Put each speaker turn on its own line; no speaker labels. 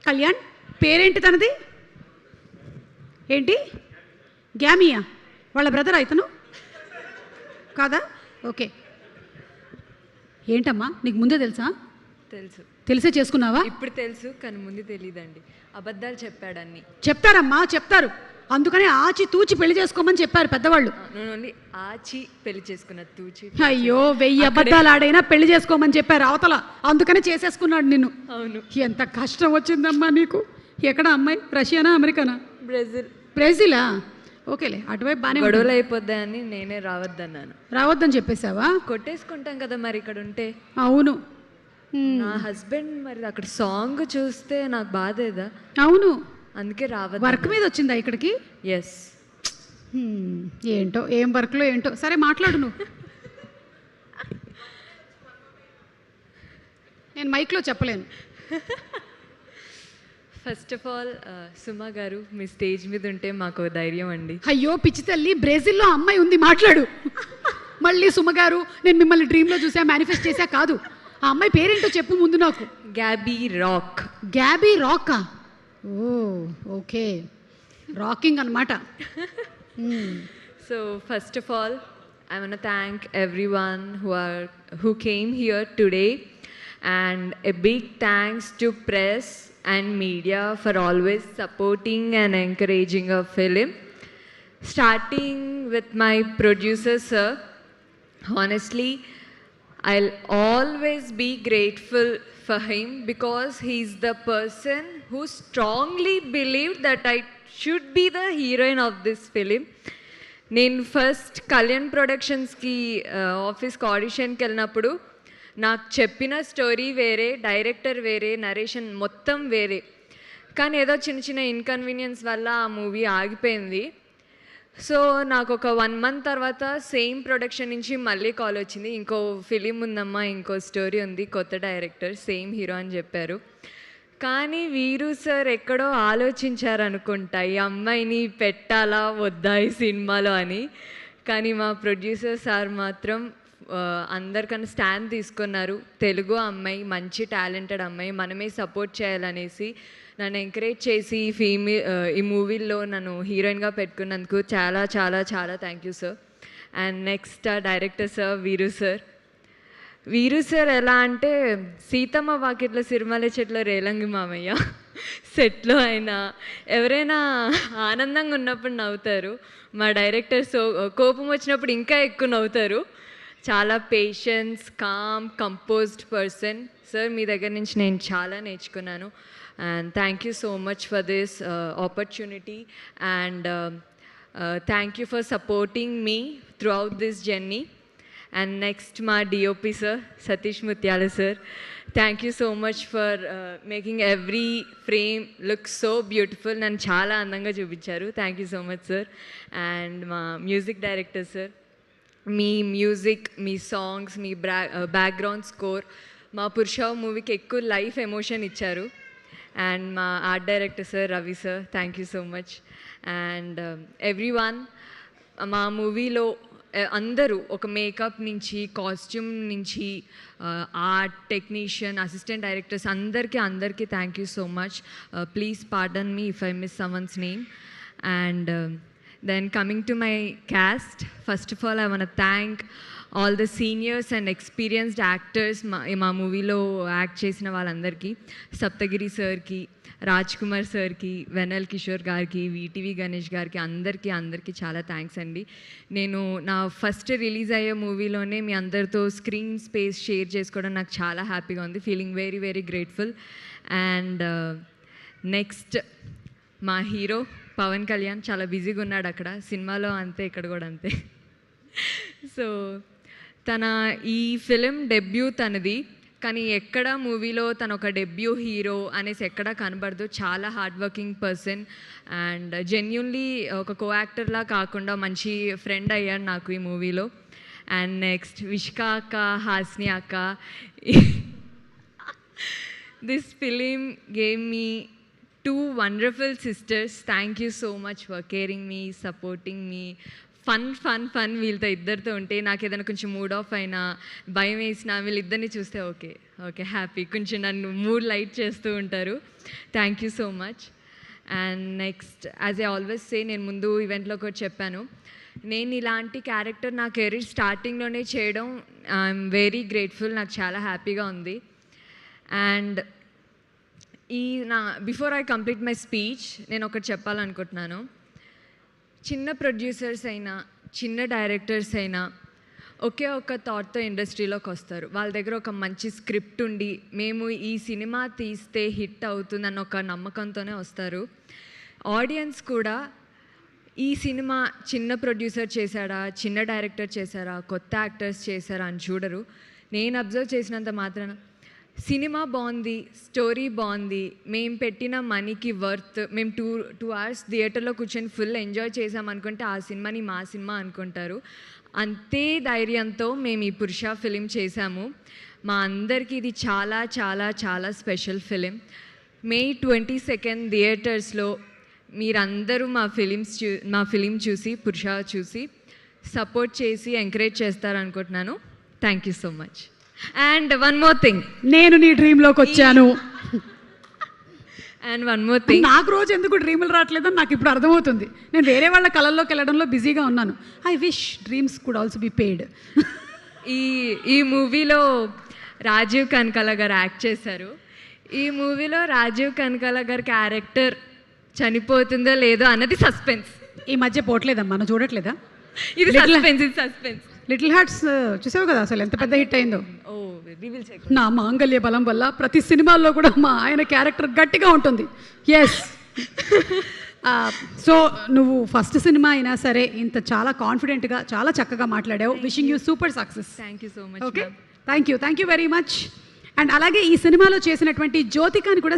కళ్యాణ్ పేరేంటి తనది? ఏంటి? గ్యామియా? వాళ్ళ బ్రదర్ ఇతను కాదా? ఓకే. ఏంటమ్మా నీకు ముందే తెలుసా?
తెలుసు.
తెలిసే చేసుకున్నావా?
ఇప్పుడు తెలుసు కానీ ముందు తెలియదండి. అబద్ధాలు చెప్పాడన్ని.
చెప్తారమ్మా, చెప్తారు. అందుకనే ఆచి తూచి పెళ్లి చేసుకోమని చెప్పారు పెద్దవాళ్ళు.
ఓన్లీ ఆచి పెళ్లి చేసుకున్న తూచి.
అయ్యో 1000 అబద్ధాలు ఆడైనా పెళ్లి చేసుకోమని చెప్పారు అవతల, అందుకనే చేసేసుకున్నాడు నిన్ను.
అవును.
ఎంత కష్టం వచ్చిందమ్మా నీకు. ఎక్కడ అమ్మాయి? రష్యానా అమెరికానా?
బ్రెజిల్.
బ్రెజిలా? ఓకేలే, అటువైపు బాగానే
గొడవలు అయిపోద్దాయని నేనే రావద్దన్నాను.
రావద్దని చెప్పేశావా?
కొట్టేసుకుంటాం కదా మరి ఇక్కడ ఉంటే.
అవును.
నా హస్బెండ్ మరి అక్కడ సాంగ్ చూస్తే నాకు బాధేదా?
అవును,
అందుకే రావద్దు.
వర్క్ మీద వచ్చిందా ఇక్కడికి?
ఎస్.
ఏంటో ఏం వర్క్లో ఏంటో. సరే మాట్లాడు నువ్వు. నేను మైక్లో చెప్పలేను.
ఫస్ట్ ఆఫ్ ఆల్ సుమా గారు, మీ స్టేజ్ మీద ఉంటే మాకు ధైర్యం అండి.
అయ్యో పిచ్చి తల్లి, బ్రెజిల్లో అమ్మాయి ఉంది, మాట్లాడు. మళ్ళీ సుమగారు నేను మిమ్మల్ని డ్రీమ్లో చూసా, మేనిఫెస్ట్ చేశా కాదు. ఆ అమ్మాయి పేరేంటో చెప్పు ముందు నాకు.
గ్యాబీ రాక్.
గ్యాబీ రాకా? ఓ ఓకే, రాకింగ్ అనమాట.
So first of all I want to thank everyone who came here today, and a big thanks to press and media for always supporting and encouraging our film. Starting with my producer sir, honestly I'll always be grateful for him because he's the person who strongly believed that I should be the heroine of this film. నేను first Kalyan ప్రొడక్షన్స్కి ఆఫీస్కి ఆడిషన్కి వెళ్ళినప్పుడు నాకు చెప్పిన story వేరే, director వేరే, narration మొత్తం వేరే. కానీ ఏదో చిన్న చిన్న ఇన్కన్వీనియన్స్ వల్ల ఆ మూవీ ఆగిపోయింది. సో నాకు ఒక 1 month తర్వాత సేమ్ ప్రొడక్షన్ నుంచి మళ్ళీ కాల్ వచ్చింది, ఇంకో ఫిలిం ఉందమ్మా, ఇంకో స్టోరీ ఉంది, కొత్త డైరెక్టర్, సేమ్ హీరో అని చెప్పారు. కానీ వీరు సార్ ఎక్కడో ఆలోచించారనుకుంటా ఈ అమ్మాయిని పెట్టాలా వద్దా ఈ సినిమాలో అని. కానీ మా ప్రొడ్యూసర్ సార్ మాత్రం అందరికన్నా స్టాండ్ తీసుకున్నారు. తెలుగు అమ్మాయి, మంచి టాలెంటెడ్ అమ్మాయి, మనమే సపోర్ట్ చేయాలనేసి నన్ను ఎంకరేజ్ చేసి ఈ మూవీలో నన్ను హీరోయిన్గా పెట్టుకున్నందుకు చాలా చాలా చాలా thank you sir. And next director sir వీరు సార్. వీరు సార్ ఎలా అంటే సీతమ్మ వాకిట్ల సిరిమల్లె చెట్ల రేలంగి మామయ్య. సెట్లో అయినా ఎవరైనా ఆనందంగా ఉన్నప్పుడు నవ్వుతారు, మా డైరెక్టర్ కోపం వచ్చినప్పుడు ఇంకా ఎక్కువ నవ్వుతారు. చాలా patience, calm, composed person. Sir మీ దగ్గర నుంచి నేను చాలా నేర్చుకున్నాను. And thank you so much for this opportunity, and thank you for supporting me throughout this journey. And next మా DOP sir Satish Mutyala sir, thank you so much for making every frame look so beautiful. నన్ను చాలా అందంగా చూపించారు. Thank you so much sir. And మా music director sir, మీ music, మీ songs, మీ background score మా పురుష మూవీకి ఎక్కువ లైఫ్ ఎమోషన్ ఇచ్చారు. అండ్ మా art director sir Ravi sir, thank you so much. And everyone మా మూవీలో అందరూ, ఒక మేకప్ నుంచి, కాస్ట్యూమ్ నుంచి, ఆర్ట్ టెక్నీషియన్, అసిస్టెంట్ డైరెక్టర్స్ అందరికీ thank you so much. Please pardon me if I miss someone's name. And then coming to my cast, first of all I want thank all the seniors and experienced actors మా మూవీలో act చేసిన వాళ్ళందరికీ. సప్తగిరి సార్కి, రాజ్ కుమార్ సార్కి, వెనల్ కిషోర్ గారికి, VTV Ganesh గారికి, అందరికీ చాలా థ్యాంక్స్ అండి. నేను నా ఫస్ట్ రిలీజ్ అయ్యే మూవీలోనే మీ అందరితో స్క్రీన్ స్పేస్ షేర్ చేసుకోవడం నాకు చాలా హ్యాపీగా ఉంది. Feeling very very grateful. And next మా హీరో పవన్ కళ్యాణ్ చాలా బిజీగా ఉన్నాడు అక్కడ, సినిమాలో అంతే, ఇక్కడ కూడా అంతే. సో తన ఈ ఫిలిం డెబ్యూ తనది, కానీ ఎక్కడ మూవీలో తను ఒక డెబ్యూ హీరో అనేసి ఎక్కడా కనబడదు. చాలా hard working person and genuinely ఒక కో యాక్టర్లా కాకుండా మంచి ఫ్రెండ్ అయ్యాడు నాకు ఈ మూవీలో. అండ్ నెక్స్ట్ విష్కా అక్క, హాస్ని అక్క, this film gave me 2 wonderful sisters. Thank you so much for caring me, supporting me, fun వీళ్ళతో ఇద్దరితో ఉంటే నాకు ఏదైనా కొంచెం మూడ్ ఆఫ్ అయినా భయం వేసినా వీళ్ళిద్దరిని చూస్తే ఓకే హ్యాపీ, కొంచెం నన్ను మూడ్ లైట్ చేస్తూ ఉంటారు. Thank you so much. And next, as I always say, నేను ముందు ఈవెంట్లో కూడా చెప్పాను, నేను ఇలాంటి క్యారెక్టర్ నా కెరీర్ స్టార్టింగ్లోనే చేయడం ఐఎమ్ వెరీ గ్రేట్ఫుల్, నాకు చాలా హ్యాపీగా ఉంది. And before I complete my speech నేను ఒకటి చెప్పాలనుకుంటున్నాను. చిన్న ప్రొడ్యూసర్స్ అయినా చిన్న డైరెక్టర్స్ అయినా ఒకే ఒక థాట్తో ఇండస్ట్రీలోకి వస్తారు. వాళ్ళ దగ్గర ఒక మంచి స్క్రిప్ట్ ఉండి మేము ఈ సినిమా తీస్తే హిట్ అవుతుందన్న ఒక నమ్మకంతోనే వస్తారు. ఆడియన్స్ కూడా ఈ సినిమా చిన్న ప్రొడ్యూసర్ చేశాడా, చిన్న డైరెక్టర్ చేశారా, కొత్త యాక్టర్స్ చేశారా అని చూడరు. నేను అబ్జర్వ్ చేసినంత మాత్రాన సినిమా బాగుంది, స్టోరీ బాగుంది, మేము పెట్టిన మనీకి వర్త్, మేము టూ అవర్స్ థియేటర్లో కూర్చొని ఫుల్ ఎంజాయ్ చేసామనుకుంటే ఆ సినిమాని మా సినిమా అనుకుంటారు. అంతే ధైర్యంతో మేము ఈ పురుష ఫిలిం చేశాము. మా అందరికీ ఇది చాలా చాలా చాలా స్పెషల్ ఫిలిం. May 22 థియేటర్స్లో మీరందరూ మా ఫిలిం చూసి పురుష చూసి సపోర్ట్ చేసి ఎంకరేజ్ చేస్తారనుకుంటున్నాను. Thank you so much. And one more thing,
నేను నీ డ్రీమ్లోకి వచ్చాను.
అండ్ వన్ మోర్ థింగ్,
నాకు రోజు ఎందుకు డ్రీములు రావట్లేదని నాకు ఇప్పుడు అర్థమవుతుంది. నేను వేరే వాళ్ళ కళల్లోకి వెళ్ళడంలో బిజీగా ఉన్నాను. I wish dreams could also be paid.
ఈ మూవీలో రాజీవ్ కనకాల గారు యాక్ట్ చేశారు. ఈ మూవీలో రాజీవ్ కనకాల గారి క్యారెక్టర్ చనిపోతుందో లేదో అన్నది సస్పెన్స్.
ఈ మధ్య పోవట్లేదమ్మా, మనం చూడట్లేదా?
ఇది సస్పెన్స్.
లిటిల్ హార్ట్స్ చూసావు కదా, అసలు ఎంత పెద్ద హిట్ అయిందో.
ఓ రివీల్ చేయకు.
నా మాంగళ్య బలం వల్ల ప్రతి సినిమాల్లో కూడా మా ఆయన క్యారెక్టర్ గట్టిగా ఉంటుంది. ఎస్. సో నువ్వు ఫస్ట్ సినిమా అయినా సరే ఇంత చాలా కాన్ఫిడెంట్గా చాలా చక్కగా మాట్లాడావు. Wishing you super success.
Thank you so much.
Okay, thank you very much. And అలాగే ఈ సినిమాలో చేసినటువంటి జ్యోతికాని కూడా